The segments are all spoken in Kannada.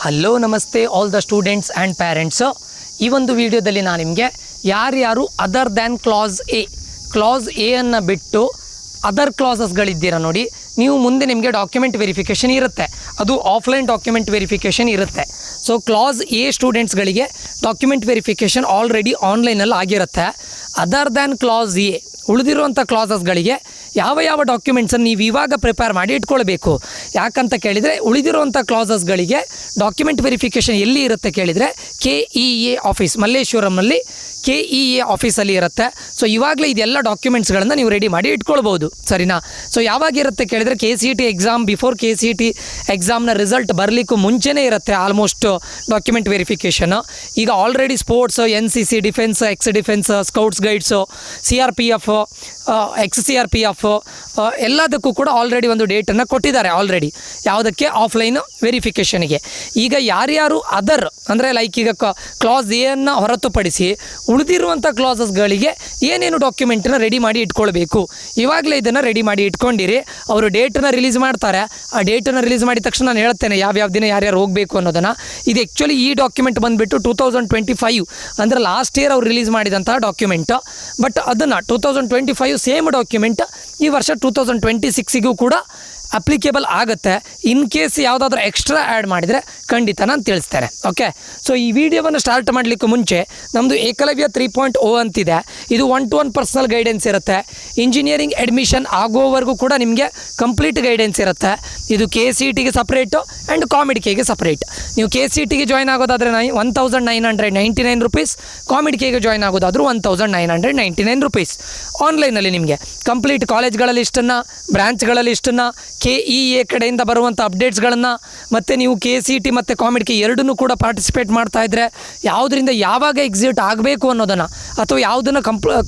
ಹಲೋ ನಮಸ್ತೆ all the students and parents. ಈ ಒಂದು ವಿಡಿಯೋದಲ್ಲಿ ನಾನು ನಿಮಗೆ ಯಾರ್ಯಾರು ಅದರ್ ದ್ಯಾನ್ ಕ್ಲಾಸ್ ಎ ಅನ್ನು ಬಿಟ್ಟು ಅದರ್ ಕ್ಲಾಸಸ್ಗಳಿದ್ದೀರ ನೋಡಿ, ನೀವು ಮುಂದೆ ನಿಮಗೆ ಡಾಕ್ಯುಮೆಂಟ್ ವೆರಿಫಿಕೇಷನ್ ಇರುತ್ತೆ, ಅದು ಆಫ್ಲೈನ್ ಡಾಕ್ಯುಮೆಂಟ್ ವೆರಿಫಿಕೇಷನ್ ಇರುತ್ತೆ. ಸೊ ಕ್ಲಾಸ್ ಎ ಸ್ಟೂಡೆಂಟ್ಸ್ಗಳಿಗೆ ಡಾಕ್ಯುಮೆಂಟ್ ವೆರಿಫಿಕೇಷನ್ ಆಲ್ರೆಡಿ ಆನ್ಲೈನಲ್ಲಿ ಆಗಿರುತ್ತೆ. ಅದರ್ ದ್ಯಾನ್ ಕ್ಲಾಸ್ ಎ ಉಳಿದಿರುವಂಥ ಕ್ಲಾಸಸ್ಗಳಿಗೆ ಯಾವ ಡಾಕ್ಯುಮೆಂಟ್ಸನ್ನು ನೀವು ಇವಾಗ ಪ್ರಿಪೇರ್ ಮಾಡಿ ಇಟ್ಕೊಳ್ಬೇಕು. ಯಾಕಂತ ಕೇಳಿದರೆ ಉಳಿದಿರುವಂಥ ಕ್ಲಾಸಸ್ಗಳಿಗೆ ಡಾಕ್ಯುಮೆಂಟ್ ವೆರಿಫಿಕೇಷನ್ ಎಲ್ಲಿ ಇರುತ್ತೆ ಕೇಳಿದರೆ KEA ಆಫೀಸ್ ಮಲ್ಲೇಶ್ವರಂನಲ್ಲಿ KEA ಆಫೀಸಲ್ಲಿ ಇರುತ್ತೆ. ಸೊ ಇವಾಗಲೇ ಇದೆಲ್ಲ ಡಾಕ್ಯುಮೆಂಟ್ಸ್ಗಳನ್ನು ನೀವು ರೆಡಿ ಮಾಡಿ ಇಟ್ಕೊಳ್ಬೋದು, ಸರಿನಾ? ಸೊ ಯಾವಾಗಿರುತ್ತೆ ಕೇಳಿದರೆ KCET ಎಕ್ಸಾಮ್ ಬಿಫೋರ್ KCET ಎಕ್ಸಾಮ್ನ ರಿಸಲ್ಟ್ ಬರಲಿಕ್ಕೂ ಮುಂಚೆನೇ ಇರುತ್ತೆ ಆಲ್ಮೋಸ್ಟ್ ಡಾಕ್ಯುಮೆಂಟ್ ವೆರಿಫಿಕೇಷನು. ಈಗ already sports, NCC, defence, ex defence, scouts guides, CRPF, XCRPF ಎಲ್ಲದಕ್ಕೂ ಕೂಡ ಆಲ್ರೆಡಿ ಒಂದು ಡೇಟನ್ನು ಕೊಟ್ಟಿದ್ದಾರೆ ಆಲ್ರೆಡಿ. ಯಾವುದಕ್ಕೆ? ಆಫ್ಲೈನ್ ವೆರಿಫಿಕೇಷನ್ಗೆ. ಈಗ ಯಾರ್ಯಾರು ಅದರ್ ಅಂದರೆ ಲೈಕ್ ಈಗ ಕ್ಲಾಸ್ ಎ ಅನ್ನು ಹೊರತುಪಡಿಸಿ ಉಳಿದಿರುವಂಥ ಕ್ಲಾಸಸ್ಗಳಿಗೆ ಏನೇನು ಡಾಕ್ಯುಮೆಂಟನ್ನು ರೆಡಿ ಮಾಡಿ ಇಟ್ಕೊಳ್ಬೇಕು, ಇವಾಗಲೇ ಇದನ್ನು ರೆಡಿ ಮಾಡಿ ಇಟ್ಕೊಂಡಿರಿ. ಅವರು ಡೇಟನ್ನು ರಿಲೀಸ್ ಮಾಡ್ತಾರೆ. ಆ ಡೇಟನ್ನು ರಿಲೀಸ್ ಮಾಡಿದ ತಕ್ಷಣ ನಾನು ಹೇಳ್ತೇನೆ ಯಾವ್ಯಾವ ದಿನ ಯಾರ್ಯಾರು ಹೋಗಬೇಕು ಅನ್ನೋದನ್ನು. ಇದು ಆ್ಯಕ್ಚುಲಿ ಈ ಡಾಕ್ಯುಮೆಂಟ್ ಬಂದುಬಿಟ್ಟು 2025 ಅಂದರೆ ಲಾಸ್ಟ್ ಇಯರ್ ಅವ್ರು ರಿಲೀಸ್ ಮಾಡಿದಂತಹ ಡಾಕ್ಯುಮೆಂಟ್. ಬಟ್ ಅದನ್ನು 2025 ಸೇಮ್ ಡಾಕ್ಯುಮೆಂಟ್ ಈ ವರ್ಷ 2026ಗೂ ಕೂಡ ಅಪ್ಲಿಕೇಬಲ್ ಆಗುತ್ತೆ. ಇನ್ ಕೇಸ್ ಯಾವುದಾದ್ರೂ ಎಕ್ಸ್ಟ್ರಾ ಆ್ಯಡ್ ಮಾಡಿದರೆ ಖಂಡಿತ ನಾನು ತಿಳಿಸ್ತೇನೆ. ಓಕೆ, ಸೊ ಈ ವಿಡಿಯೋವನ್ನು ಸ್ಟಾರ್ಟ್ ಮಾಡಲಿಕ್ಕೆ ಮುಂಚೆ ನಮ್ಮದು ಏಕಲವ್ಯ 3.0 ಅಂತಿದೆ. ಇದು 1-to-1 ಪರ್ಸನಲ್ ಗೈಡೆನ್ಸ್ ಇರುತ್ತೆ. ಇಂಜಿನಿಯರಿಂಗ್ ಅಡ್ಮಿಷನ್ ಆಗೋವರೆಗೂ ಕೂಡ ನಿಮಗೆ ಕಂಪ್ಲೀಟ್ ಗೈಡೆನ್ಸ್ ಇರುತ್ತೆ. ಇದು KCETಗೆ ಸಪ್ರೇಟು ಆ್ಯಂಡ್ ಕಾಮಿಡ್-ಕೆಗೆ ಸಪ್ರೇಟ್. ನೀವು KCETಗೆ ಜಾಯ್ನ್ ಆಗೋದಾದರೆ 1999 ರೂಪೀಸ್, ಕಾಮಿಡ್-ಕೆಗೆ ಜಾಯ್ನ್ ಆಗೋದಾದರೂ 1999 ರೂಪೀಸ್. ಆನ್ಲೈನಲ್ಲಿ ನಿಮಗೆ ಕಂಪ್ಲೀಟ್ ಕಾಲೇಜ್ಗಳ ಲಿಸ್ಟನ್ನು, ಬ್ರ್ಯಾಂಚ್ಗಳ ಲಿಸ್ಟನ್ನು, KEA ಕಡೆಯಿಂದ ಬರುವಂಥ ಅಪ್ಡೇಟ್ಸ್ಗಳನ್ನು, ಮತ್ತು ನೀವು KCET ಮತ್ತು ಕಾಮಿಡ್-ಕೆ ಎರಡನ್ನೂ ಕೂಡ ಪಾರ್ಟಿಸಿಪೇಟ್ ಮಾಡ್ತಾ ಇದ್ದರೆ ಯಾವುದರಿಂದ ಯಾವಾಗ ಎಕ್ಸಿಟ್ ಆಗಬೇಕು ಅನ್ನೋದನ್ನು ಅಥವಾ ಯಾವುದನ್ನು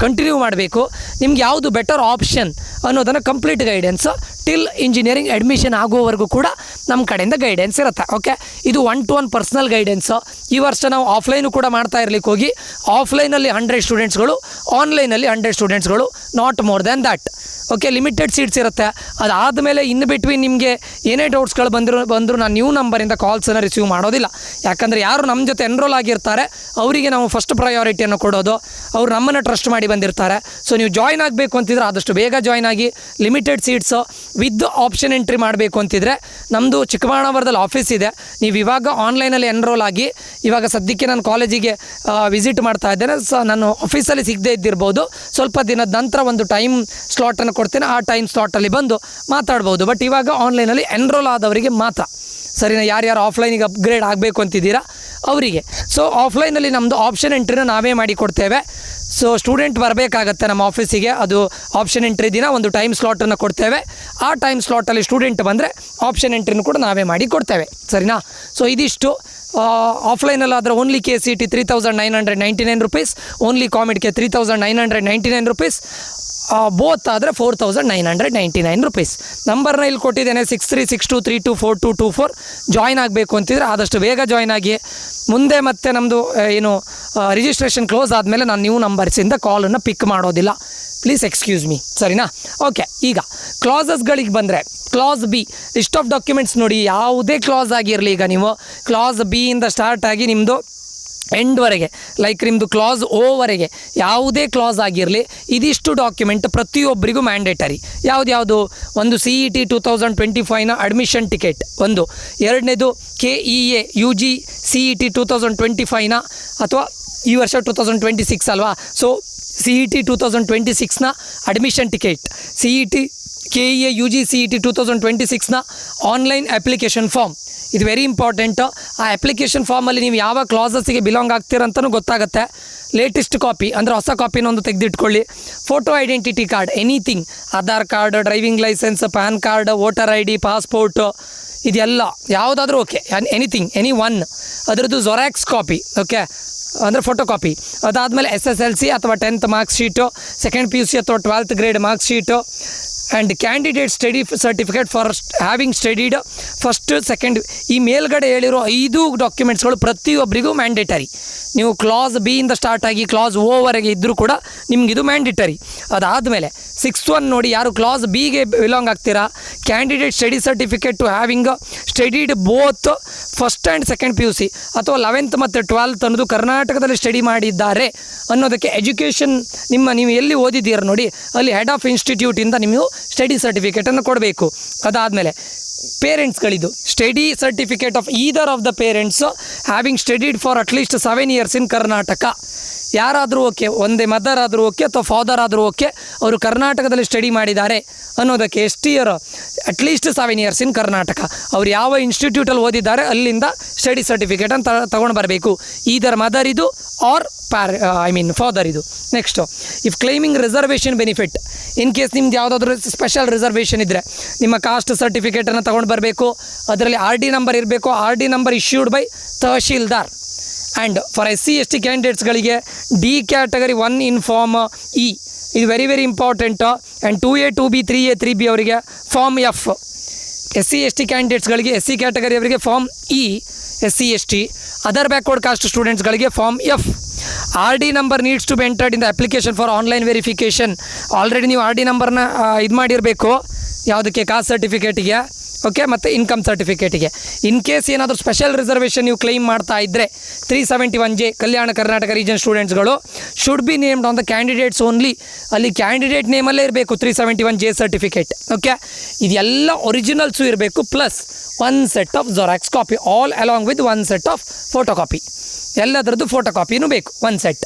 ಕಂಟಿನ್ಯೂ ಮಾಡಬೇಕು, ನಿಮ್ಗೆ ಯಾವುದು ಬೆಟರ್ ಆಪ್ಷನ್ ಅನ್ನೋದನ್ನು complete guidance till engineering admission ಆಗುವವರೆಗೂ ಕೂಡ ನಮ್ಮ ಕಡೆಯಿಂದ ಗೈಡೆನ್ಸ್ ಇರುತ್ತೆ. ಓಕೆ, ಇದು 1-to-1 ಪರ್ಸನಲ್ ಗೈಡೆನ್ಸು. ಈ ವರ್ಷ ನಾವು ಆಫ್ಲೈನು ಕೂಡ ಮಾಡ್ತಾ ಇರಲಿಕ್ಕೆ ಹೋಗಿ ಆಫ್ಲೈನಲ್ಲಿ 100 ಸ್ಟೂಡೆಂಟ್ಸ್ಗಳು, ಆನ್ಲೈನಲ್ಲಿ 100 ಸ್ಟೂಡೆಂಟ್ಸ್ಗಳು, not more than that. Okay, limited seats ಇರುತ್ತೆ. ಅದಾದಮೇಲೆ ಇನ್ ಬಿಟ್ವೀನ್ ನಿಮಗೆ ಏನೇ ಡೌಟ್ಸ್ಗಳು ಬಂದರೂ ನಾನು ನ್ಯೂ ನಂಬರಿಂದ ಕಾಲ್ಸನ್ನು ರಿಸೀವ್ ಮಾಡೋದಿಲ್ಲ. ಯಾಕಂದರೆ ಯಾರು ನಮ್ಮ ಜೊತೆ ಎನ್ರೋಲ್ ಆಗಿರ್ತಾರೆ ಅವರಿಗೆ ನಾವು ಫಸ್ಟ್ ಪ್ರಯಾರಿಟಿಯನ್ನು ಕೊಡೋದು. ಅವ್ರು ನಮ್ಮನ್ನು ಟ್ರಸ್ಟ್ ಮಾಡಿ ಬಂದಿರ್ತಾರೆ. ಸೊ ನೀವು ಜಾಯ್ನ್ ಆಗಬೇಕು ಅಂತಿದ್ರೆ ಆದಷ್ಟು ಬೇಗ ಜಾಯ್ನ್ ಆಗಿ. Limited seats with option entry ಮಾಡಬೇಕು ಅಂತಿದ್ರೆ ನಮ್ಮದು ಚಿಕ್ಕಬಳ್ಳಾಪುರದಲ್ಲಿ ಆಫೀಸ್ ಇದೆ. ನೀವು ಇವಾಗ ಆನ್ಲೈನಲ್ಲಿ ಎನ್ರೋಲ್ ಆಗಿ, ಇವಾಗ ಸದ್ಯಕ್ಕೆ ನಾನು ಕಾಲೇಜಿಗೆ ವಿಸಿಟ್ ಮಾಡ್ತಾ ಇದ್ದೇನೆ. ಸೊ ನಾನು ಆಫೀಸಲ್ಲಿ ಸಿಗದೇ ಇದ್ದಿರ್ಬೋದು, ಸ್ವಲ್ಪ ದಿನದ ನಂತರ ಒಂದು ಟೈಮ್ ಸ್ಲಾಟನ್ನು ಕೊಡ್ತೇನೆ. ಆ ಟೈಮ್ ಸ್ಲಾಟಲ್ಲಿ ಬಂದು ಮಾತಾಡ್ಬೋದು. ಬಟ್ ಇವಾಗ ಆನ್ಲೈನಲ್ಲಿ ಎನ್ರೋಲ್ ಆದವರಿಗೆ ಮಾತ್ರ, ಸರಿನಾ? ಯಾರ್ಯಾರು ಆಫ್ಲೈನಿಗೆ ಅಪ್ಗ್ರೇಡ್ ಆಗಬೇಕು ಅಂತಿದ್ದೀರಾ ಅವರಿಗೆ. ಸೊ ಆಫ್ಲೈನಲ್ಲಿ ನಮ್ಮದು ಆಪ್ಷನ್ ಎಂಟ್ರಿನ ನಾವೇ ಮಾಡಿ ಕೊಡ್ತೇವೆ. ಸೊ ಸ್ಟೂಡೆಂಟ್ ಬರಬೇಕಾಗತ್ತೆ ನಮ್ಮ ಆಫೀಸಿಗೆ. ಅದು ಆಪ್ಷನ್ ಎಂಟ್ರಿ ದಿನ ಒಂದು ಟೈಮ್ ಸ್ಲಾಟನ್ನು ಕೊಡ್ತೇವೆ. ಆ ಟೈಮ್ ಸ್ಲಾಟಲ್ಲಿ ಸ್ಟೂಡೆಂಟ್ ಬಂದರೆ ಆಪ್ಷನ್ ಎಂಟ್ರಿನೂ ಕೂಡ ನಾವೇ ಮಾಡಿ ಕೊಡ್ತೇವೆ, ಸರಿನಾ? ಸೊ ಇದಿಷ್ಟು. ಆಫ್ಲೈನಲ್ಲಾದರೆ only KCET 3999 rupees, only COMEDK 3999 rupees, both ಆದರೆ 4999 ರೂಪೀಸ್. ನಂಬರ್ನ ಇಲ್ಲಿ ಕೊಟ್ಟಿದ್ದೇನೆ 6362324224. ಜಾಯ್ನ್ ಆಗಬೇಕು ಅಂತಿದ್ರೆ ಆದಷ್ಟು ಬೇಗ ಜಾಯ್ನ್ ಆಗಿ. ಮುಂದೆ ಮತ್ತೆ ನಮ್ಮದು ಏನು ರಿಜಿಸ್ಟ್ರೇಷನ್ ಕ್ಲೋಸ್ ಆದಮೇಲೆ ನಾನು ನ್ಯೂ ನಂಬರ್ಸಿಂದ ಕಾಲನ್ನು ಪಿಕ್ ಮಾಡೋದಿಲ್ಲ, ಪ್ಲೀಸ್ ಎಕ್ಸ್ಕ್ಯೂಸ್ ಮೀ, ಸರಿನಾ? ಓಕೆ, ಈಗ ಕ್ಲಾಸಸ್ಗಳಿಗೆ ಬಂದರೆ class B list of documents ನೋಡಿ. ಯಾವುದೇ ಕ್ಲಾಸ್ ಆಗಿರಲಿ, ಈಗ ನೀವು ಕ್ಲಾಸ್ ಬಿ ಇಂದ ಸ್ಟಾರ್ಟ್ ಆಗಿ ನಿಮ್ಮದು ಎಂಡ್ವರೆಗೆ, ಲೈಕ್ ನಿಮ್ಮದು ಕ್ಲಾಸ್ ಓವರೆಗೆ ಯಾವುದೇ ಕ್ಲಾಸ್ ಆಗಿರಲಿ, ಇದಿಷ್ಟು ಡಾಕ್ಯುಮೆಂಟ್ ಪ್ರತಿಯೊಬ್ಬರಿಗೂ ಮ್ಯಾಂಡೇಟರಿ. ಯಾವುದು? ಒಂದು CET 2025ನ ಅಡ್ಮಿಷನ್ ಟಿಕೆಟ್ ಒಂದು, ಎರಡನೇದು KEA UG CET 2025ನ, ಅಥವಾ ಈ ವರ್ಷ 2026 ಅಲ್ವಾ, ಸೊ CET 2026ನ admission ticket, CET KEA UG CET 2026ನ ಆನ್ಲೈನ್ ಅಪ್ಲಿಕೇಶನ್ ಫಾರ್ಮ್. ಇದು ವೆರಿ ಇಂಪಾರ್ಟೆಂಟು. ಆ ಅಪ್ಲಿಕೇಶನ್ ಫಾರ್ಮಲ್ಲಿ ನೀವು ಯಾವ ಕ್ಲಾಸಸ್ಸಿಗೆ ಬಿಲಾಂಗ್ ಆಗ್ತೀರಂತಲೂ ಗೊತ್ತಾಗುತ್ತೆ. ಲೇಟೆಸ್ಟ್ ಕಾಪಿ ಅಂದರೆ ಹೊಸ ಕಾಪಿನ ಒಂದು ತೆಗೆದಿಟ್ಕೊಳ್ಳಿ. Photo identity card, anything, Aadhaar card, driving licence, PAN card, voter ID, passport, ಇದೆಲ್ಲ ಯಾವುದಾದ್ರೂ ಓಕೆ, ಎನಿಥಿಂಗ್, ಎನಿ ಒನ್, ಅದರದ್ದು ಜೊರಾಕ್ಸ್ ಕಾಪಿ, ಓಕೆ, ಅಂದರೆ ಫೋಟೋ ಕಾಪಿ. ಅದಾದಮೇಲೆ SSLC ಅಥವಾ 10th marks sheet, second PUC ಅಥವಾ 12th grade marks sheet, and candidate study certificate for having studied first second. ಈ ಮೇಲ್ಗಡೆ ಹೇಳಿರೋ 5 ಡಾಕ್ಯುಮೆಂಟ್ಸ್ಗಳು ಪ್ರತಿಯೊಬ್ಬರಿಗೂ ಮ್ಯಾಂಡೇಟರಿ. ನೀವು ಕ್ಲಾಸ್ ಬಿ ಇಂದ ಸ್ಟಾರ್ಟ್ ಆಗಿ ಕ್ಲಾಸ್ ಓವರೆಗೆ ಇದ್ದರೂ ಕೂಡ ನಿಮಗಿದು ಮ್ಯಾಂಡೇಟರಿ. ಅದಾದಮೇಲೆ 6.1 ನೋಡಿ, ಯಾರು ಕ್ಲಾಸ್ ಬಿಗೆ ಬಿಲಾಂಗ್ ಆಗ್ತೀರಾ, candidate study certificate to having studied both first and second PUC ಅಥವಾ 11th ಮತ್ತು 12th ಅನ್ನೋದು ಕರ್ನಾಟಕದಲ್ಲಿ ಸ್ಟಡಿ ಮಾಡಿದ್ದಾರೆ ಅನ್ನೋದಕ್ಕೆ ಎಜುಕೇಷನ್ ನೀವು ಎಲ್ಲಿ ಓದಿದ್ದೀರ ನೋಡಿ, ಅಲ್ಲಿ ಹೆಡ್ ಆಫ್ ಇನ್ಸ್ಟಿಟ್ಯೂಟಿಂದ ನೀವು ಸ್ಟಡಿ ಸರ್ಟಿಫಿಕೇಟನ್ನು ಕೊಡಬೇಕು. ಅದಾದಮೇಲೆ ಪೇರೆಂಟ್ಸ್ಗಳಿದು study certificate of either of the parents having studied for at least 7 years in Karnataka. ಯಾರಾದರೂ ಓಕೆ, ಒಂದೇ ಮದರ್ ಆದರೂ ಓಕೆ ಅಥವಾ ಫಾದರ್ ಆದರೂ ಓಕೆ, ಅವರು ಕರ್ನಾಟಕದಲ್ಲಿ ಸ್ಟಡಿ ಮಾಡಿದ್ದಾರೆ ಅನ್ನೋದಕ್ಕೆ ಎಷ್ಟು year, at least 7 years in Karnataka. ಅವ್ರು ಯಾವ ಇನ್ಸ್ಟಿಟ್ಯೂಟಲ್ಲಿ ಓದಿದ್ದಾರೆ ಅಲ್ಲಿಂದ ಸ್ಟಡಿ ಸರ್ಟಿಫಿಕೇಟನ್ನು ತೊಗೊಂಡು ಬರಬೇಕು. ಈದರ್ ಮದರ್ ಇದು ಆರ್ ಫಾದರ್ ಇದು. Next, if claiming reservation benefit, in case ನಿಮ್ದು ಯಾವುದಾದ್ರೂ ಸ್ಪೆಷಲ್ ರಿಸರ್ವೇಷನ್ ಇದ್ದರೆ ನಿಮ್ಮ ಕಾಸ್ಟ್ ಸರ್ಟಿಫಿಕೇಟನ್ನು ತೊಗೊಂಡು ಬರಬೇಕು. ಅದರಲ್ಲಿ RD ನಂಬರ್ ಇರಬೇಕು. RD number issued by tahsildar. And for SC/ST ಕ್ಯಾಂಡಿಡೇಟ್ಸ್ಗಳಿಗೆ D category 1 in form E, ಇದು very important. And 2A 2B 3A 3B ಅವರಿಗೆ ಫಾರ್ಮ್ F. SC/ST ಕ್ಯಾಂಡಿಡೇಟ್ಸ್ಗಳಿಗೆ SC ಕ್ಯಾಟಗರಿ ಅವರಿಗೆ form E, SC/ST. Other backward caste ಸ್ಟೂಡೆಂಟ್ಸ್ಗಳಿಗೆ form F. RD number needs to be entered in the application for online verification. Already ನೀವು RD ನಂಬರ್ನ ಇದು ಮಾಡಿರಬೇಕು, ಯಾವುದಕ್ಕೆ, ಕಾಸ್ಟ್ ಸರ್ಟಿಫಿಕೇಟಿಗೆ, ಓಕೆ, ಮತ್ತು ಇನ್ಕಮ್ ಸರ್ಟಿಫಿಕೇಟಿಗೆ. ಇನ್ ಕೇಸ್ ಏನಾದರೂ ಸ್ಪೆಷಲ್ ರಿಸರ್ವೇಷನ್ ನೀವು ಕ್ಲೈಮ್ ಮಾಡ್ತಾ ಇದ್ದರೆ 371J ಕಲ್ಯಾಣ ಕರ್ನಾಟಕ ರೀಜನ್ ಸ್ಟೂಡೆಂಟ್ಸ್ಗಳು should be named on the candidates only. ಅಲ್ಲಿ ಕ್ಯಾಂಡಿಡೇಟ್ ನೇಮಲ್ಲೇ ಇರಬೇಕು 371J ಸರ್ಟಿಫಿಕೇಟ್. ಓಕೆ, ಇದೆಲ್ಲ ಒರಿಜಿನಲ್ಸು ಇರಬೇಕು, plus 1 set of xerox copy, all along with 1 set of photo copy. ಎಲ್ಲದರದ್ದು ಫೋಟೋ ಕಾಪಿನೂ ಬೇಕು, 1 set.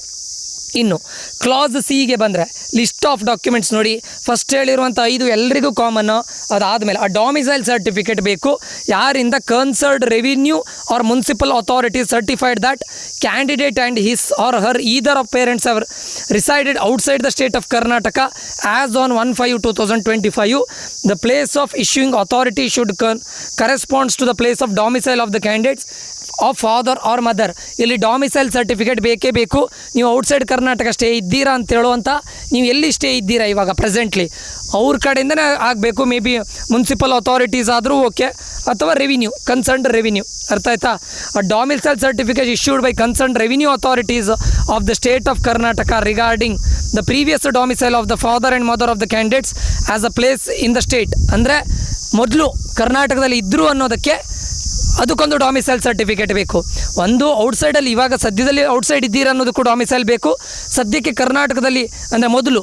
ಇನ್ನು ಕ್ಲಾಸ್ ಸಿಗೆ ಬಂದರೆ ಲಿಸ್ಟ್ ಆಫ್ ಡಾಕ್ಯುಮೆಂಟ್ಸ್ ನೋಡಿ, ಫಸ್ಟ್ ಹೇಳಿರುವಂಥ 5 ಎಲ್ಲರಿಗೂ ಕಾಮನ್ನು. ಅದಾದಮೇಲೆ ಆ ಡಾಮಿಸೈಲ್ ಸರ್ಟಿಫಿಕೇಟ್ ಬೇಕು. ಯಾರಿಂದ concerned revenue or municipal authority certified that candidate and his or her either of parents have resided outside the state of Karnataka as on 1/5/2025. The place of issuing authority should corresponds to the place of domicile of the candidates of father or mother. ಇಲ್ಲಿ ಡಾಮಿಸೈಲ್ ಸರ್ಟಿಫಿಕೇಟ್ ಬೇಕೇ ಬೇಕು. ನೀವು ಔಟ್ಸೈಡ್ ಕರ್ನಾಟಕ ಸ್ಟೇ ಇದ್ದೀರಾ ಅಂತ ಹೇಳುವಂಥ, ನೀವು ಎಲ್ಲಿ ಸ್ಟೇ ಇದ್ದೀರಾ ಇವಾಗ ಪ್ರೆಸೆಂಟ್ಲಿ, ಅವ್ರ ಕಡೆಯಿಂದನೇ ಆಗಬೇಕು. ಮೇ ಬಿ ಮುನ್ಸಿಪಲ್ ಅಥಾರಿಟೀಸ್ ಆದರೂ ಓಕೆ, ಅಥವಾ ರೆವಿನ್ಯೂ, ಕನ್ಸರ್ನ್ಡ್ ರೆವಿನ್ಯೂ. ಅರ್ಥ ಆಯ್ತಾ? A domicile certificate issued by concerned revenue authorities of the state of Karnataka regarding the previous domicile of the father and mother of the candidates as a place in the state. ಅಂದರೆ ಮೊದಲು ಕರ್ನಾಟಕದಲ್ಲಿ ಇದ್ದರು ಅನ್ನೋದಕ್ಕೆ ಅದಕ್ಕೊಂದು ಡಾಮಿಸೈಲ್ ಸರ್ಟಿಫಿಕೇಟ್ ಬೇಕು. ಒಂದು ಔಟ್ಸೈಡಲ್ಲಿ, ಇವಾಗ ಸದ್ಯದಲ್ಲಿ ಔಟ್ಸೈಡ್ ಇದ್ದೀರಾ ಅನ್ನೋದಕ್ಕೂ ಡಾಮಿಸೈಲ್ ಬೇಕು. ಸದ್ಯಕ್ಕೆ ಕರ್ನಾಟಕದಲ್ಲಿ ಅಂದರೆ ಮೊದಲು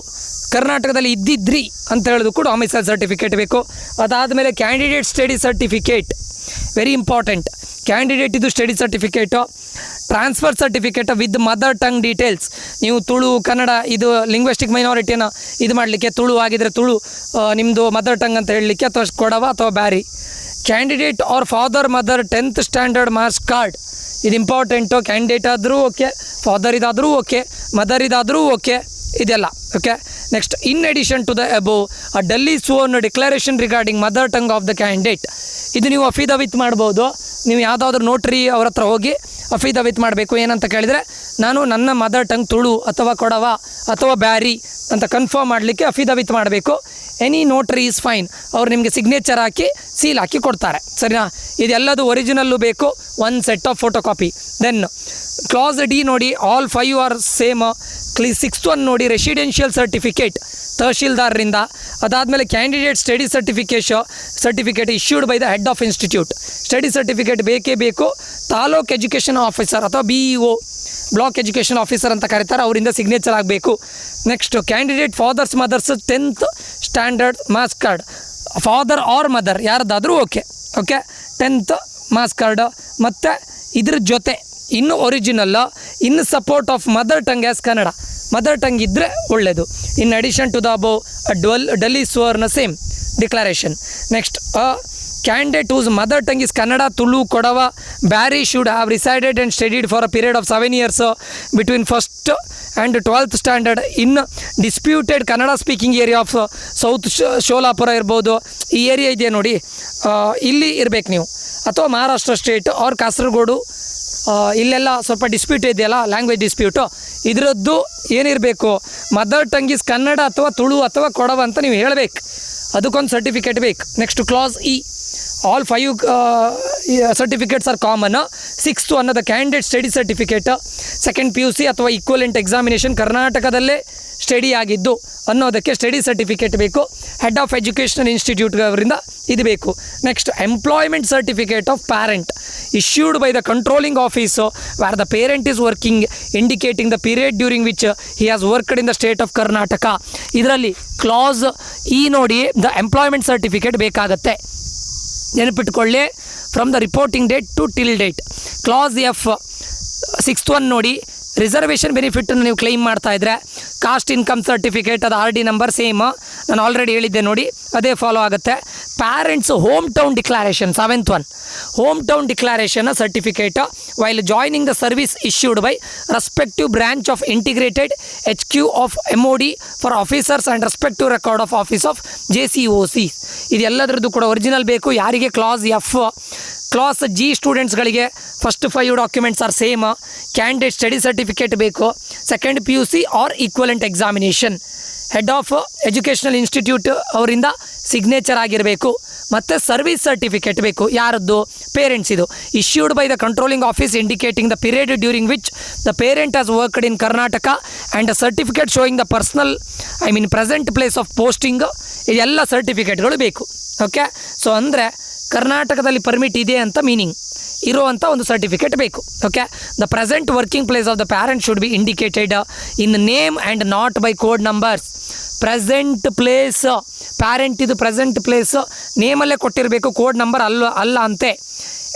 ಕರ್ನಾಟಕದಲ್ಲಿ ಇದ್ದಿದ್ರಿ ಅಂತ ಹೇಳೋದಕ್ಕೂ ಡಾಮಿಸೈಲ್ ಸರ್ಟಿಫಿಕೇಟ್ ಬೇಕು. ಅದಾದಮೇಲೆ candidate study certificate, very important. Candidate ಇದು study certificate, transfer certificate with mother tongue details. ನೀವು ತುಳು, ಕನ್ನಡ, ಇದು ಲಿಂಗ್ವಿಸ್ಟಿಕ್ ಮೈನಾರಿಟಿನ ಇದು ಮಾಡಲಿಕ್ಕೆ, ತುಳು ಆಗಿದ್ದರೆ ತುಳು ನಿಮ್ಮದು ಮದರ್ ಟಂಗ್ ಅಂತ ಹೇಳಲಿಕ್ಕೆ, ಅಥವಾ ಕೊಡವ ಅಥವಾ Beary. Candidate or father mother 10th standard marks card, ಇದು ಇಂಪಾರ್ಟೆಂಟು. ಕ್ಯಾಂಡಿಡೇಟ್ ಆದರೂ ಓಕೆ, ಫಾದರ್ ಇದಾದರೂ ಓಕೆ, ಮದರ್ ಇದಾದರೂ ಓಕೆ, ಇದೆಲ್ಲ okay. Next, in addition to the above a duly sworn declaration regarding mother tongue of the candidate. ಇದು ನೀವು ಅಫಿಡವಿತ್ ಮಾಡ್ಬೋದು. ನೀವು ಯಾವುದಾದ್ರೂ ನೋಟ್ರಿ ಅವ್ರ ಹತ್ರ ಹೋಗಿ ಅಫಿಡವಿತ್ ಮಾಡಬೇಕು. ಏನಂತ ಕೇಳಿದರೆ, ನಾನು ನನ್ನ ಮದರ್ ಟಂಗ್ ತುಳು ಅಥವಾ ಕೊಡವ ಅಥವಾ ಬ್ಯಾರಿ ಅಂತ ಕನ್ಫರ್ಮ್ ಮಾಡಲಿಕ್ಕೆ ಅಫಿಡವಿತ್ ಮಾಡಬೇಕು. Any notary is fine. ಅವ್ರು ನಿಮಗೆ ಸಿಗ್ನೇಚರ್ ಹಾಕಿ ಸೀಲ್ ಹಾಕಿ ಕೊಡ್ತಾರೆ, ಸರಿನಾ? ಇದೆಲ್ಲದು ಒರಿಜಿನಲ್ಲು ಬೇಕು, 1 set of photo copy. Then class D ನೋಡಿ, all 5 are same. 6th one ನೋಡಿ, ರೆಸಿಡೆನ್ಷಿಯಲ್ ಸರ್ಟಿಫಿಕೇಟ್ ತಹಶೀಲ್ದಾರರಿಂದ. ಅದಾದಮೇಲೆ candidate study certificate issued by the head of institute. Study certificate ಬೇಕೇ ಬೇಕು. ತಾಲೂಕ್ ಎಜುಕೇಷನ್ ಆಫೀಸರ್ ಅಥವಾ BEO, ಬ್ಲಾಕ್ ಎಜುಕೇಷನ್ ಆಫೀಸರ್ ಅಂತ ಕರೀತಾರೆ, ಅವರಿಂದ ಸಿಗ್ನೇಚರ್ ಆಗಬೇಕು. Next, candidate father's mother's 10th standard marks card, father or mother ಯಾರ್ದಾದರೂ ಓಕೆ, 10th ಮಾರ್ಕ್ಸ್ ಕಾರ್ಡು. ಮತ್ತು ಇದ್ರ ಜೊತೆ ಇನ್ನು ಒರಿಜಿನಲ್ಲು, ಇನ್ನು support of mother tongue as Kannada, mother tongue ಇದ್ದರೆ ಒಳ್ಳೆಯದು. In addition to the above duly sworn same declaration. Next, candidate whose mother tongue is Kannada, Tulu, Kodava, Bari should have resided and studied for a period of 7 years between 1st and 12th standard in disputed Kannada speaking area of South Sholapura ಇರ್ಬೋದು. ಈ ಏರಿಯಾ ಇದೆಯಾ ನೋಡಿ, ಇಲ್ಲಿ ಇರಬೇಕು ನೀವು. ಅಥವಾ ಮಹಾರಾಷ್ಟ್ರ ಸ್ಟೇಟ್ ಆರ್ ಕಾಸರಗೋಡು ಇಲ್ಲೆಲ್ಲ ಸ್ವಲ್ಪ ಡಿಸ್ಪ್ಯೂಟ್ ಇದೆಯಲ್ಲ, ಲ್ಯಾಂಗ್ವೇಜ್ ಡಿಸ್ಪ್ಯೂಟು, ಇದರದ್ದು ಏನಿರಬೇಕು, ಮದರ್ ಟಂಗ್ ಇಸ್ ಕನ್ನಡ ಅಥವಾ ತುಳು ಅಥವಾ ಕೊಡವ ಅಂತ ನೀವು ಹೇಳಬೇಕು, ಅದಕ್ಕೊಂದು ಸರ್ಟಿಫಿಕೇಟ್ ಬೇಕು. Next class E, all 5 certificates are common. 6th ಅನ್ನೋದು candidate study certificate, second PUC ಅಥವಾ ಈಕ್ವಲೆಂಟ್ ಎಕ್ಸಾಮಿನೇಷನ್ ಕರ್ನಾಟಕದಲ್ಲೇ ಸ್ಟಡಿ ಆಗಿದ್ದು ಅನ್ನೋದಕ್ಕೆ ಸ್ಟಡಿ ಸರ್ಟಿಫಿಕೇಟ್ ಬೇಕು. ಹೆಡ್ ಆಫ್ ಎಜುಕೇಷನಲ್ ಇನ್ಸ್ಟಿಟ್ಯೂಟ್ ಅವರಿಂದ ಇದು ಬೇಕು. Next employment certificate of parent issued by the controlling office where the parent is working, indicating the period during which he has worked in the state of Karnataka. ಇದರಲ್ಲಿ ಕ್ಲಾಸ್ ಇ ನೋಡಿ, ದ ಎಂಪ್ಲಾಯ್ಮೆಂಟ್ ಸರ್ಟಿಫಿಕೇಟ್ ಬೇಕಾಗತ್ತೆ, ನೆನಪಿಟ್ಕೊಳ್ಳಿ. From the reporting date to till date. Class F 6th one ನೋಡಿ, ರಿಸರ್ವೇಷನ್ ಬೆನಿಫಿಟನ್ನು ನೀವು ಕ್ಲೈಮ್ ಮಾಡ್ತಾ ಇದ್ರೆ ಕಾಸ್ಟ್ ಇನ್ಕಮ್ ಸರ್ಟಿಫಿಕೇಟ್, ಅದು RD ನಂಬರ್ ಸೇಮ್, ನಾನು ಆಲ್ರೆಡಿ ಹೇಳಿದ್ದೆ ನೋಡಿ, ಅದೇ ಫಾಲೋ ಆಗುತ್ತೆ. Parents home town declaration 7th one, home town declaration certificate while joining the service issued by respective branch of integrated HQ of MOD for officers and respective record of office of JCOC. ಇದೆಲ್ಲದರದ್ದು ಕೂಡ ಒರಿಜಿನಲ್ ಬೇಕು. ಯಾರಿಗೆ ಕ್ಲಾಸ್ ಎಫ್. ಕ್ಲಾಸ್ ಜಿ ಸ್ಟೂಡೆಂಟ್ಸ್ಗಳಿಗೆ first 5 documents are same. Candidate study certificate ಬೇಕು, second PUC or equivalent examination, head of educational institute ಅವರಿಂದ ಸಿಗ್ನೇಚರ್ ಆಗಿರಬೇಕು, ಮತ್ತು ಸರ್ವಿಸ್ ಸರ್ಟಿಫಿಕೇಟ್ ಬೇಕು. ಯಾರದ್ದು? ಪೇರೆಂಟ್ಸ್. ಇದು issued by the controlling office indicating the period during which the parent has worked in Karnataka and certificate showing the personal present place of posting. ಇದೆಲ್ಲ ಸರ್ಟಿಫಿಕೇಟ್ಗಳು ಬೇಕು. ಓಕೆ, ಸೊ ಅಂದರೆ ಕರ್ನಾಟಕದಲ್ಲಿ ಪರ್ಮಿಟ್ ಇದೆ ಅಂತ ಮೀನಿಂಗ್ ಇರುವಂಥ ಒಂದು ಸರ್ಟಿಫಿಕೇಟ್ ಬೇಕು. Okay, the present working place of the parent should be indicated in name and not by code numbers. Present place, parent ಇದು ಪ್ರೆಸೆಂಟ್ ಪ್ಲೇಸ್ ನೇಮಲ್ಲೇ ಕೊಟ್ಟಿರಬೇಕು, ಕೋಡ್ ನಂಬರ್ ಅಲ್ಲ ಅಂತೆ.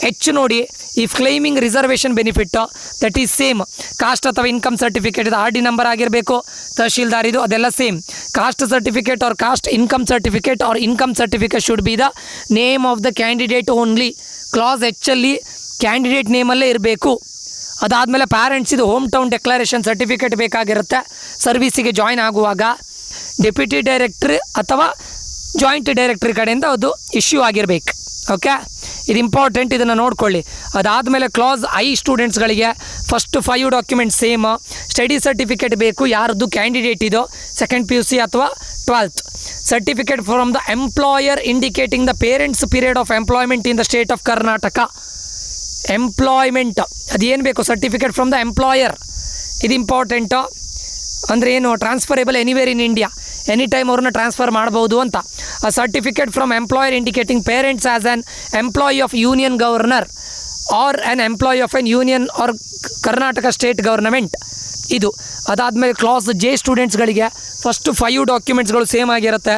H ನೋಡಿ, if claiming reservation benefit that is same. Caste ಅಥವಾ ಇನ್ಕಮ್ ಸರ್ಟಿಫಿಕೇಟ್ ಇದು RD ನಂಬರ್ ಆಗಿರಬೇಕು, ತಹಶೀಲ್ದಾರ್ ಇದು, ಅದೆಲ್ಲ same. Caste certificate or caste income certificate or income certificate should be the name of the candidate only. Class Hಲ್ಲಿ candidate ನೇಮಲ್ಲೇ ಇರಬೇಕು. ಅದಾದಮೇಲೆ ಪ್ಯಾರೆಂಟ್ಸ್ ಇದು ಹೋಮ್ ಟೌನ್ ಡೆಕ್ಲರೇಷನ್ ಸರ್ಟಿಫಿಕೇಟ್ ಬೇಕಾಗಿರುತ್ತೆ. ಸರ್ವೀಸಿಗೆ ಜಾಯ್ನ್ ಆಗುವಾಗ ಡೆಪ್ಯೂಟಿ ಡೈರೆಕ್ಟ್ರ್ ಅಥವಾ ಜಾಯಿಂಟ್ ಡೈರೆಕ್ಟ್ರಿ ಕಡೆಯಿಂದ ಅದು ಇಶ್ಯೂ ಆಗಿರಬೇಕು. ಓಕೆ, ಇದು ಇಂಪಾರ್ಟೆಂಟ್, ಇದನ್ನು ನೋಡ್ಕೊಳ್ಳಿ. ಅದಾದಮೇಲೆ ಕ್ಲಾಸ್ ಐ ಸ್ಟೂಡೆಂಟ್ಸ್ಗಳಿಗೆ first 5 documents same. Study certificate ಬೇಕು, ಯಾರ್ದು? ಕ್ಯಾಂಡಿಡೇಟ್ ಇದು, ಸೆಕೆಂಡ್ PUC ಅಥವಾ 12th. Certificate from the employer indicating the parents period of employment in the state of Karnataka. Employment ಅದೇನು ಬೇಕು? Certificate from the employer. ಇದು ಇಂಪಾರ್ಟೆಂಟು. ಅಂದರೆ ಏನು? Transferable anywhere in India, any time ಅವ್ರನ್ನ ಟ್ರಾನ್ಸ್ಫರ್ ಮಾಡ್ಬೋದು ಅಂತ. A certificate from employer indicating parents as an employee of union government or an employee of an union or Karnataka state government. ಇದು ಅದಾದಮೇಲೆ ಕ್ಲಾಸ್ ಜೆ ಸ್ಟೂಡೆಂಟ್ಸ್ಗಳಿಗೆ ಫಸ್ಟ್ 5 ಡಾಕ್ಯುಮೆಂಟ್ಸ್ಗಳು ಸೇಮ್ ಆಗಿರುತ್ತೆ.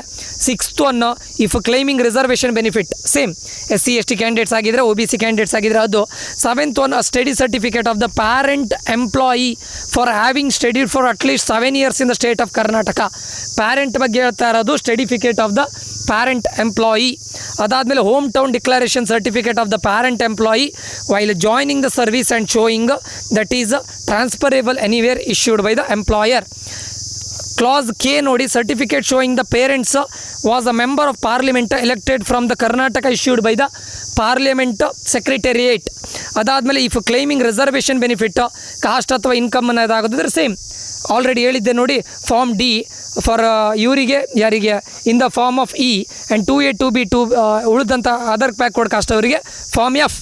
6th one, if claiming reservation benefit same. SC ST candidates ಆಗಿದ್ದರೆ, OBC ಕ್ಯಾಂಡಿಡೇಟ್ಸ್ ಆಗಿದ್ದರೆ ಅದು. 7th one, study certificate of the parent employee for having studied for at least 7 years in the state of Karnataka. Parent ಬಗ್ಗೆ ಹೇಳ್ತಾ ಇರೋದು certificate of the parent employee. ಅದಾದಮೇಲೆ home town declaration certificate of the parent employee while joining the service and showing that is transferable anywhere issued by the employer. Class K ನೋಡಿ, certificate showing the parents was a member of parliament elected from the Karnataka issued by the parliament secretariat. ಅದಾದಮೇಲೆ if claiming reservation benefit caste ಅಥವಾ ಇನ್ಕಮ್ ಅನ್ನೋದಾಗೋದಿದ್ರೆ ಸೇಮ್, ಆಲ್ರೆಡಿ ಹೇಳಿದ್ದೆ ನೋಡಿ. ಫಾರ್ಮ್ ಡಿ ಫಾರ್ ಇವರಿಗೆ, ಯಾರಿಗೆ? In the form of E and 2A 2B 2 ಉಳಿದಂಥ ಅದರ್ ಬ್ಯಾಕ್ವರ್ಡ್ ಕಾಸ್ಟ್ ಅವರಿಗೆ ಫಾರ್ಮ್ ಎಫ್.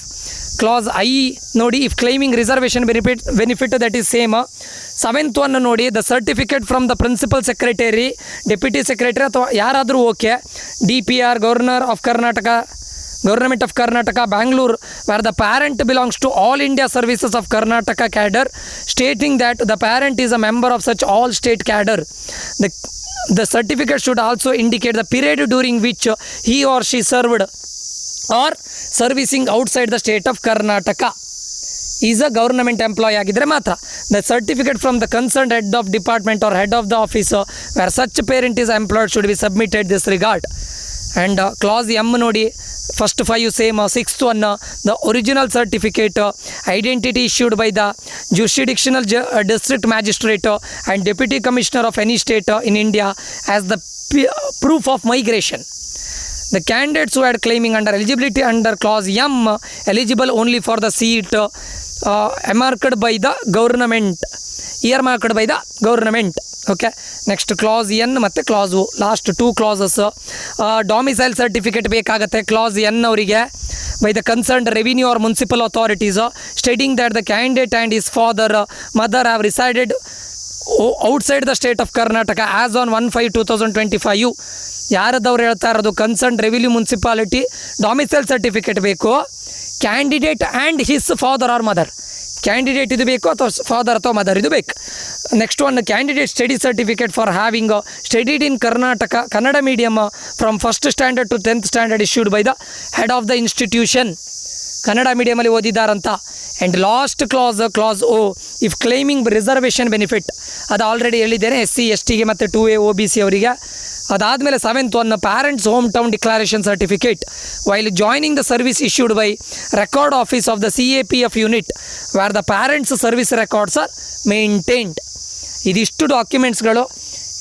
ಕ್ಲಾಸ್ ಐ ನೋಡಿ, if claiming reservation benefit that is same. 7th one ನೋಡಿ, the certificate from the principal secretary, deputy secretary ಅಥವಾ ಯಾರಾದರೂ okay. DPR governor of Karnataka, government of Karnataka, Bangalore, where the parent belongs to all India services of Karnataka cadre, stating that the parent is a member of such all state cadre. The certificate should also indicate the period during which he or she served or servicing outside the state of Karnataka. Is a government employee ಆಗಿದ್ದರೆ ಮಾತ್ರ. The certificate from the concern head of department or head of the office where such parent is employed should be submitted this regard. And class M ನೋಡಿ, first 5 same. 6th one, the original certificate identity issued by the jurisdictional district magistrate and deputy commissioner of any state in India as the proof of migration. The candidates who had claiming under eligibility under clause M eligible only for the seat earmarked by the government. Earmarked by the government. Okay, next class N ಮತ್ತು class last 2 classes. Domicile certificate ಬೇಕಾಗುತ್ತೆ ಕ್ಲಾಸ್ ಎನ್ ಅವರಿಗೆ by the concerned revenue or municipal authorities stating that the candidate and his father mother have resided outside the state of Karnataka as on 1/5/2025. ಯಾರದವ್ರು ಹೇಳ್ತಾ ಇರೋದು concern revenue municipality domicile certificate ಬೇಕು, candidate and his father or mother. Candidate ಇದು ಬೇಕು ಅಥವಾ ಫಾದರ್ ಅಥವಾ ಮದರ್ ಇದು ಬೇಕು. Next one candidate study certificate for having studied in Karnataka Kannada medium from 1st standard to 10th standard issued by the head of the institution. Kannada ಮೀಡಿಯಮಲ್ಲಿ ಓದಿದ್ದಾರಂತ. And last class oh if claiming reservation benefit, ಅದು ಆಲ್ರೆಡಿ ಹೇಳಿದ್ದೇನೆ SC ST ಗೆ ಮತ್ತು 2A OBC ಅವರಿಗೆ. ಅದಾದಮೇಲೆ 7th one parents home town declaration certificate while joining the service issued by record office of the CAPF unit where the parents service records are maintained. ಇದಿಷ್ಟು ಡಾಕ್ಯುಮೆಂಟ್ಸ್ಗಳು.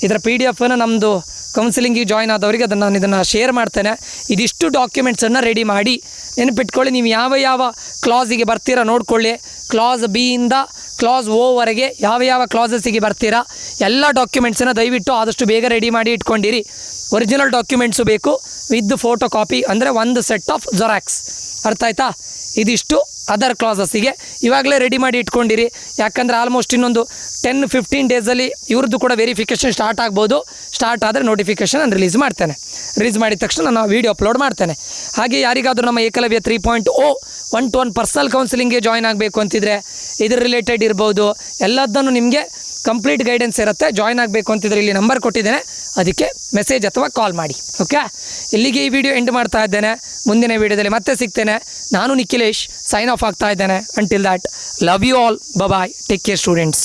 ಇದರ PDF ನಮ್ಮದು ಕೌನ್ಸಿಲಿಂಗಿಗೆ ಜಾಯ್ನ್ ಆದವರಿಗೆ ನಾನು ಇದನ್ನು ಶೇರ್ ಮಾಡ್ತೇನೆ. ಇದಿಷ್ಟು ಡಾಕ್ಯುಮೆಂಟ್ಸನ್ನು ರೆಡಿ ಮಾಡಿ ನೆನಪಿಟ್ಕೊಳ್ಳಿ. ನೀವು ಯಾವ ಕ್ಲಾಸಿಗೆ ಬರ್ತೀರಾ ನೋಡ್ಕೊಳ್ಳಿ. ಕ್ಲಾಸ್ B ಇಂದ ಕ್ಲಾಸ್ O ವರೆಗೆ ಯಾವ ಕ್ಲಾಸಸ್ಸಿಗೆ ಬರ್ತೀರಾ ಎಲ್ಲ ಡಾಕ್ಯುಮೆಂಟ್ಸನ್ನು ದಯವಿಟ್ಟು ಆದಷ್ಟು ಬೇಗ ರೆಡಿ ಮಾಡಿ ಇಟ್ಕೊಂಡಿರಿ. ಒರಿಜಿನಲ್ ಡಾಕ್ಯುಮೆಂಟ್ಸು ಬೇಕು ವಿತ್ ಫೋಟೋ ಕಾಪಿ, ಅಂದರೆ ಒಂದು ಸೆಟ್ ಆಫ್ ಜೆರಾಕ್ಸ್. ಅರ್ಥ ಆಯ್ತಾ? ಇದಿಷ್ಟು ಅದರ್ ಕ್ಲಾಸಸ್ಸಿಗೆ ಇವಾಗಲೇ ರೆಡಿ ಮಾಡಿ ಇಟ್ಕೊಂಡಿರಿ. ಯಾಕಂದರೆ ಆಲ್ಮೋಸ್ಟ್ ಇನ್ನೊಂದು 10-15 ಡೇಸಲ್ಲಿ ಇವ್ರದ್ದು ಕೂಡ ವೆರಿಫಿಕೇಷನ್ ಸ್ಟಾರ್ಟ್ ಆಗ್ಬೋದು. ಸ್ಟಾರ್ಟ್ ಆದರೆ ನೋಟಿಫಿಕೇಷನ್ ನಾನು ರಿಲೀಸ್ ಮಾಡ್ತೇನೆ. ರಿಲೀಸ್ ಮಾಡಿದ ತಕ್ಷಣ ನಾನು ವೀಡಿಯೋ ಅಪ್ಲೋಡ್ ಮಾಡ್ತೇನೆ. ಹಾಗೆ ಯಾರಿಗಾದರೂ ನಮ್ಮ ಏಕಲವ್ಯ 3.0 1-to-1 ಪರ್ಸನಲ್ ಕೌನ್ಸಿಲಿಂಗ್ಗೆ ಜಾಯ್ನ್ ಆಗಬೇಕು ಅಂತಿದ್ರೆ ಇದ್ರ ರಿಲೇಟೆಡ್ ಇರ್ಬೋದು, ಎಲ್ಲದನ್ನು ನಿಮಗೆ ಕಂಪ್ಲೀಟ್ ಗೈಡೆನ್ಸ್ ಇರುತ್ತೆ. ಜಾಯ್ನ್ ಆಗಬೇಕು ಅಂತಿದ್ರೆ ಇಲ್ಲಿ ನಂಬರ್ ಕೊಟ್ಟಿದ್ದೇನೆ, ಅದಕ್ಕೆ ಮೆಸೇಜ್ ಅಥವಾ ಕಾಲ್ ಮಾಡಿ. ಓಕೆ, ಇಲ್ಲಿಗೆ ಈ ವಿಡಿಯೋ ಎಂಡ್ ಮಾಡ್ತಾ ಇದ್ದೇನೆ. ಮುಂದಿನ ವಿಡಿಯೋದಲ್ಲಿ ಮತ್ತೆ ಸಿಗ್ತೇನೆ. ನಾನು ನಿಖಿಲೇಶ್ ಸೈನ್ ಆಫ್ ಆಗ್ತಾ ಇದ್ದೇನೆ. Until that, love you all, bye, take care students.